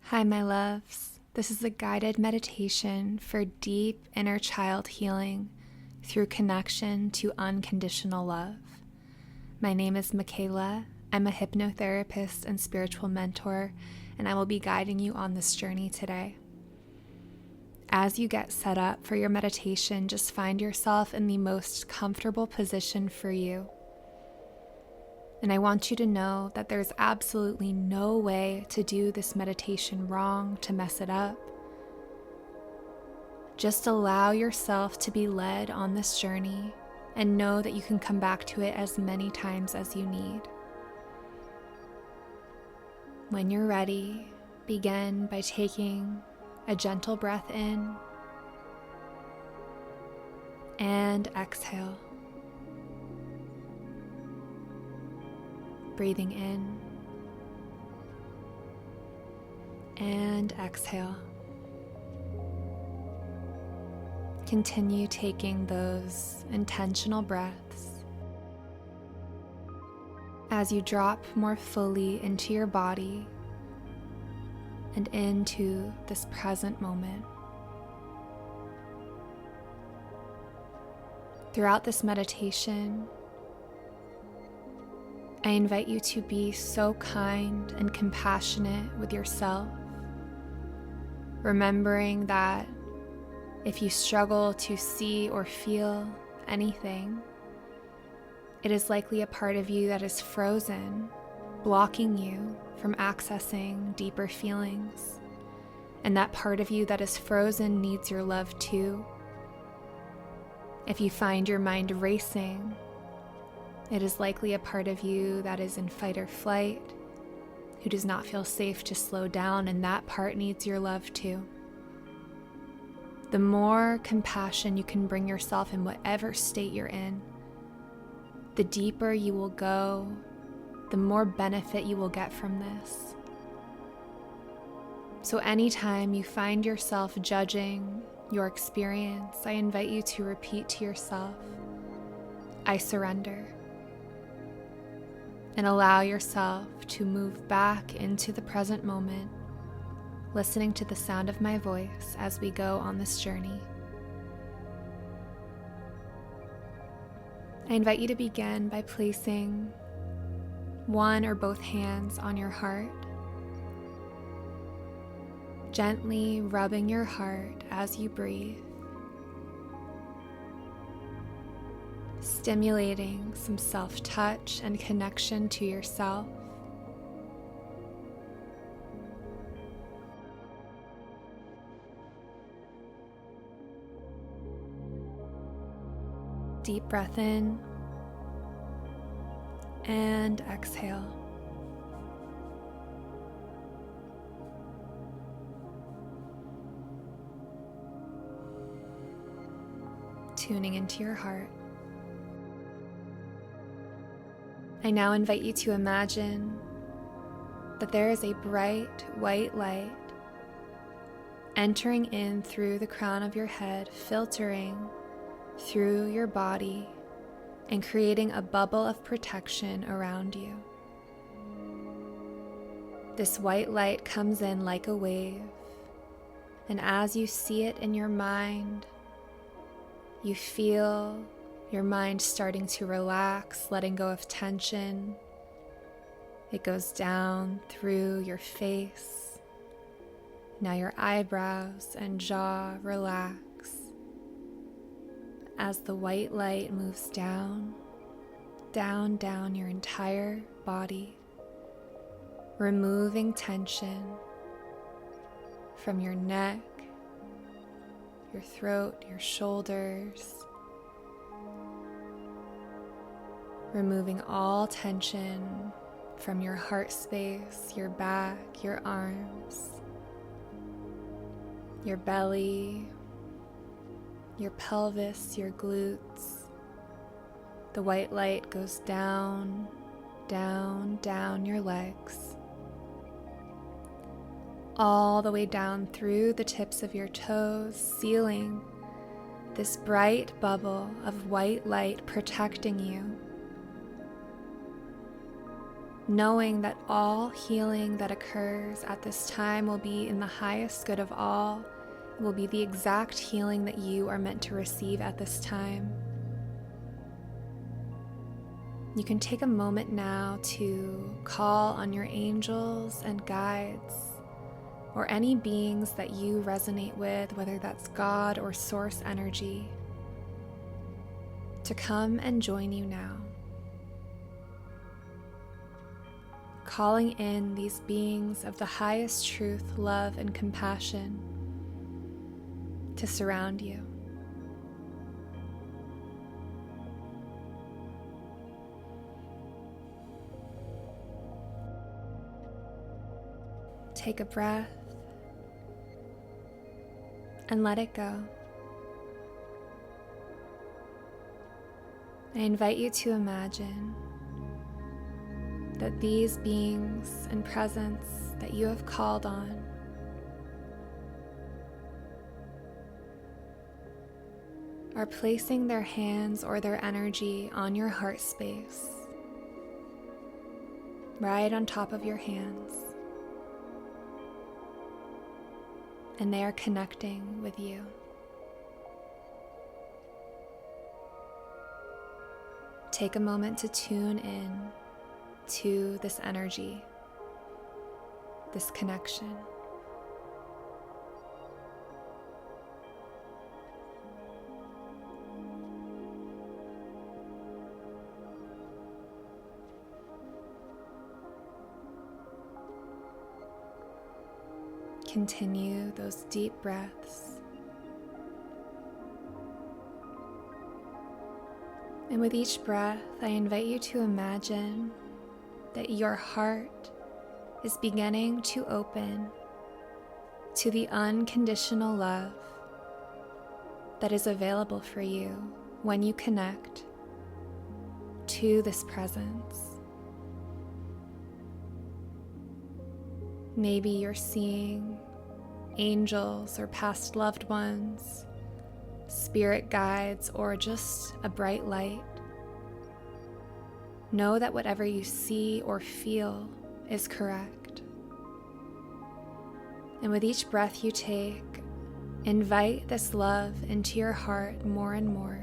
Hi, my loves. This is a guided meditation for deep inner child healing through connection to unconditional love. My name is Micaela. I'm a hypnotherapist and spiritual mentor, and I will be guiding you on this journey today. As you get set up for your meditation, just find yourself in the most comfortable position for you. And I want you to know that there's absolutely no way to do this meditation wrong, to mess it up. Just allow yourself to be led on this journey and know that you can come back to it as many times as you need. When you're ready, begin by taking a gentle breath in and exhale. Breathing in and exhale. Continue taking those intentional breaths as you drop more fully into your body and into this present moment. Throughout this meditation, I invite you to be so kind and compassionate with yourself, remembering that if you struggle to see or feel anything, it is likely a part of you that is frozen, blocking you from accessing deeper feelings. And that part of you that is frozen needs your love too. If you find your mind racing, it is likely a part of you that is in fight or flight, who does not feel safe to slow down, and that part needs your love too. The more compassion you can bring yourself in whatever state you're in, the deeper you will go, the more benefit you will get from this. So anytime you find yourself judging your experience, I invite you to repeat to yourself, I surrender. And allow yourself to move back into the present moment, listening to the sound of my voice as we go on this journey. I invite you to begin by placing one or both hands on your heart, gently rubbing your heart as you breathe, stimulating some self-touch and connection to yourself. Deep breath in and exhale. Tuning into your heart. I now invite you to imagine that there is a bright white light entering in through the crown of your head, filtering through your body and creating a bubble of protection around you. This white light comes in like a wave, and as you see it in your mind, you feel your mind starting to relax, letting go of tension. It goes down through your face. Now your eyebrows and jaw relax as the white light moves down, down, down your entire body, removing tension from your neck, your throat, your shoulders, removing all tension from your heart space, your back, your arms, your belly, your pelvis, your glutes. The white light goes down, down, down your legs, all the way down through the tips of your toes, sealing this bright bubble of white light protecting you. knowing that all healing that occurs at this time will be in the highest good of all. It will be the exact healing that you are meant to receive at this time. You can take a moment now to call on your angels and guides, or any beings that you resonate with, whether that's God or source energy, to come and join you now. Calling in these beings of the highest truth, love, and compassion to surround you. Take a breath and let it go. I invite you to imagine that these beings and presence that you have called on are placing their hands or their energy on your heart space, right on top of your hands, and they are connecting with you. Take a moment to tune in to this energy, this connection. Continue those deep breaths. And with each breath, I invite you to imagine that your heart is beginning to open to the unconditional love that is available for you when you connect to this presence. Maybe you're seeing angels or past loved ones, spirit guides, or just a bright light. Know that whatever you see or feel is correct. And with each breath you take, invite this love into your heart more and more.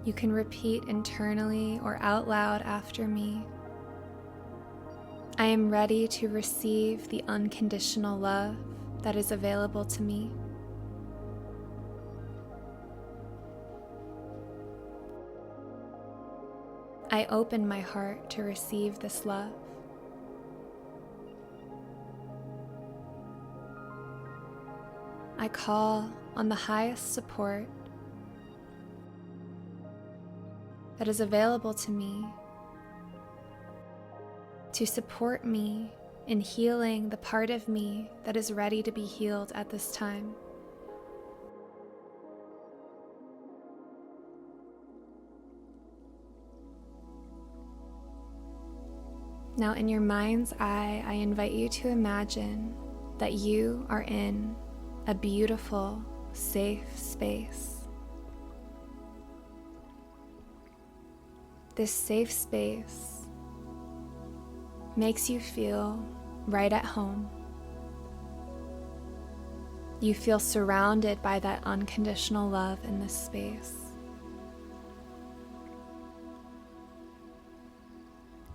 You can repeat internally or out loud after me. I am ready to receive the unconditional love that is available to me. I open my heart to receive this love. I call on the highest support that is available to me to support me in healing the part of me that is ready to be healed at this time. Now, in your mind's eye, I invite you to imagine that you are in a beautiful, safe space. This safe space makes you feel right at home. You feel surrounded by that unconditional love in this space.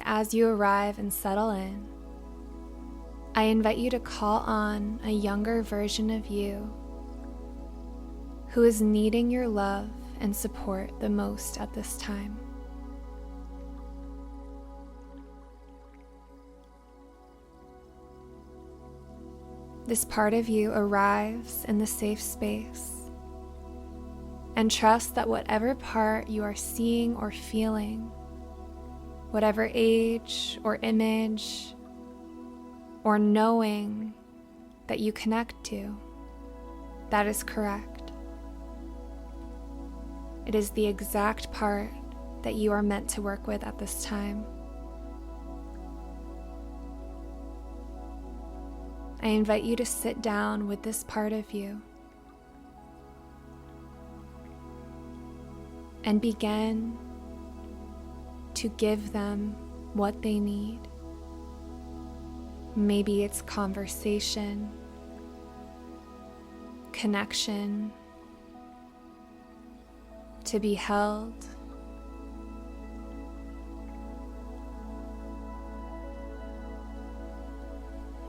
As you arrive and settle in, I invite you to call on a younger version of you who is needing your love and support the most at this time. This part of you arrives in the safe space and trust that whatever part you are seeing or feeling, whatever age or image or knowing that you connect to, that is correct. It is the exact part that you are meant to work with at this time. I invite you to sit down with this part of you and begin to give them what they need. Maybe it's conversation, connection, to be held.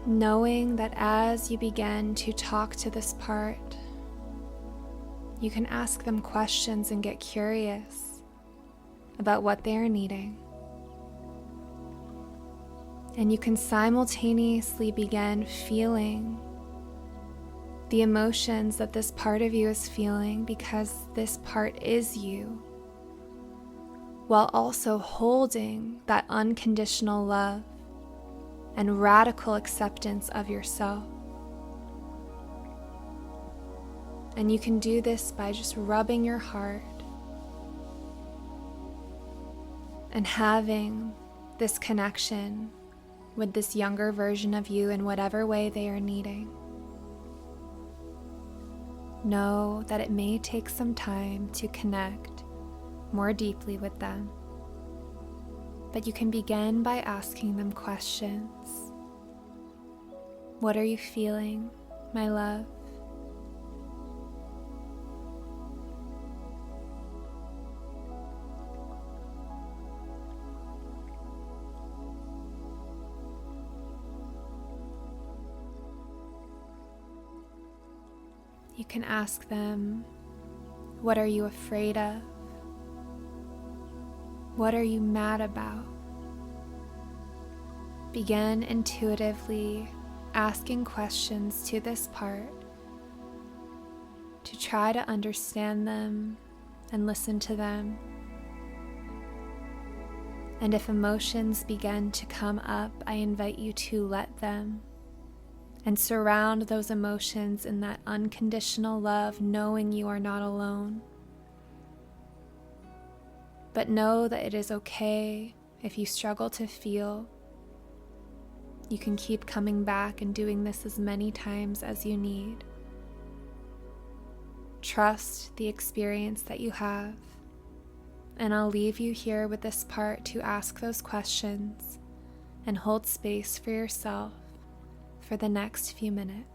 Knowing that as you begin to talk to this part, you can ask them questions and get curious about what they are needing. And you can simultaneously begin feeling the emotions that this part of you is feeling, because this part is you, while also holding that unconditional love and radical acceptance of yourself. And you can do this by just rubbing your heart and having this connection with this younger version of you in whatever way they are needing. Know that it may take some time to connect more deeply with them, but you can begin by asking them questions. What are you feeling, my love? You can ask them, what are you afraid of? What are you mad about? Begin intuitively asking questions to this part to try to understand them and listen to them. And if emotions begin to come up, I invite you to let them and surround those emotions in that unconditional love, knowing you are not alone. But know that it is okay if you struggle to feel. You can keep coming back and doing this as many times as you need. Trust the experience that you have, and I'll leave you here with this part to ask those questions and hold space for yourself for the next few minutes.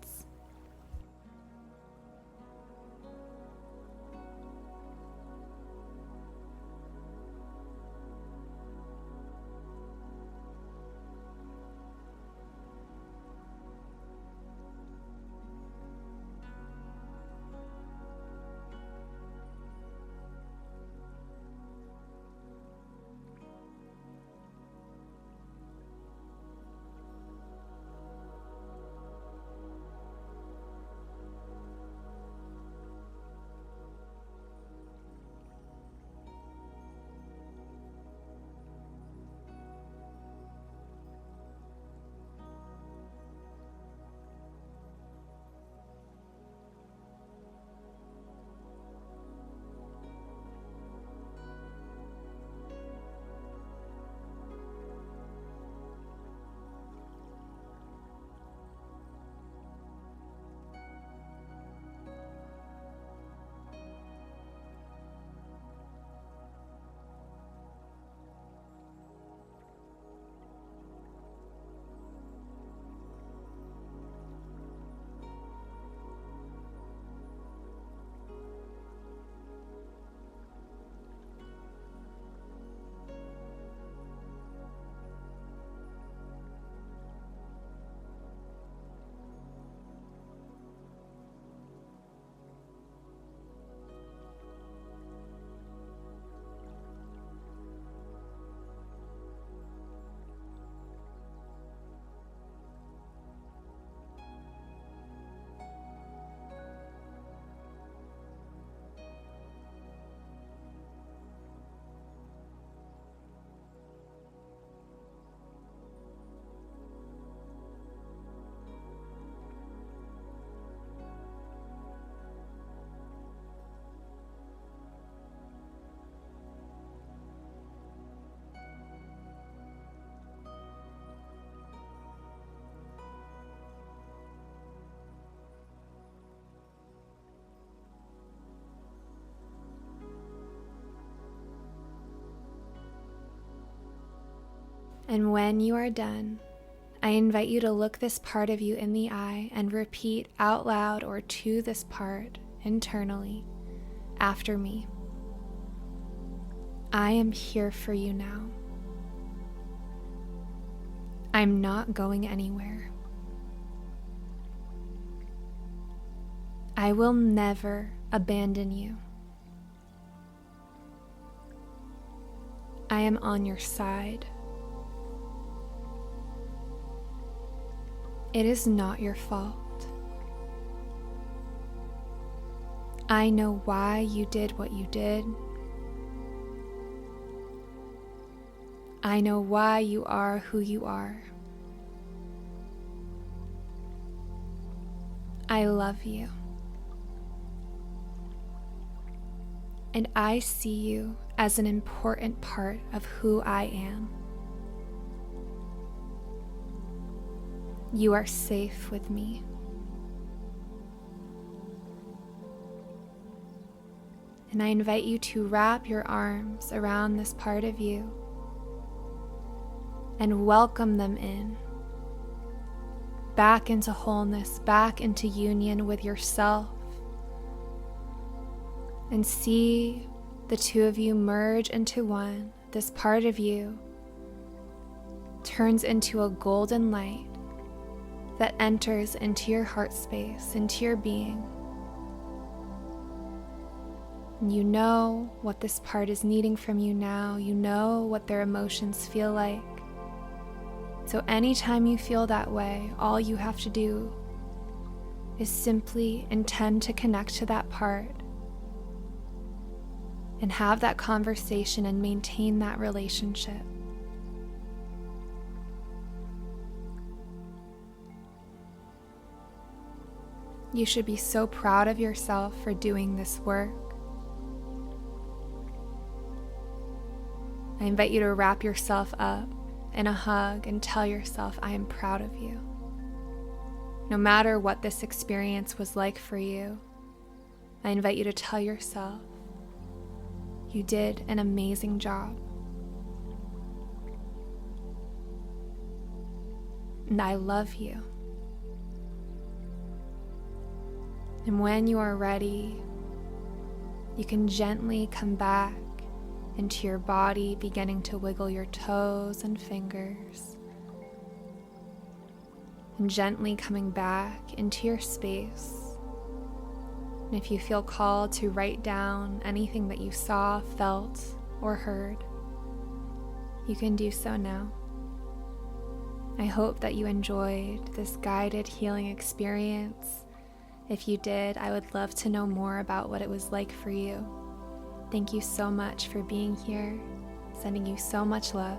And when you are done, I invite you to look this part of you in the eye and repeat out loud or to this part internally after me. I am here for you now. I'm not going anywhere. I will never abandon you. I am on your side. It is not your fault. I know why you did what you did. I know why you are who you are. I love you. And I see you as an important part of who I am. You are safe with me. And I invite you to wrap your arms around this part of you and welcome them in, back into wholeness, back into union with yourself. And see the two of you merge into one. This part of you turns into a golden light that enters into your heart space, into your being. And you know what this part is needing from you now. You know what their emotions feel like. So anytime you feel that way, all you have to do is simply intend to connect to that part and have that conversation and maintain that relationship. You should be so proud of yourself for doing this work. I invite you to wrap yourself up in a hug and tell yourself, I am proud of you. No matter what this experience was like for you, I invite you to tell yourself, you did an amazing job. And I love you. And when you are ready, you can gently come back into your body, beginning to wiggle your toes and fingers, and gently coming back into your space. And if you feel called to write down anything that you saw, felt, or heard, you can do so now. I hope that you enjoyed this guided healing experience. If you did, I would love to know more about what it was like for you. Thank you so much for being here. Sending you so much love.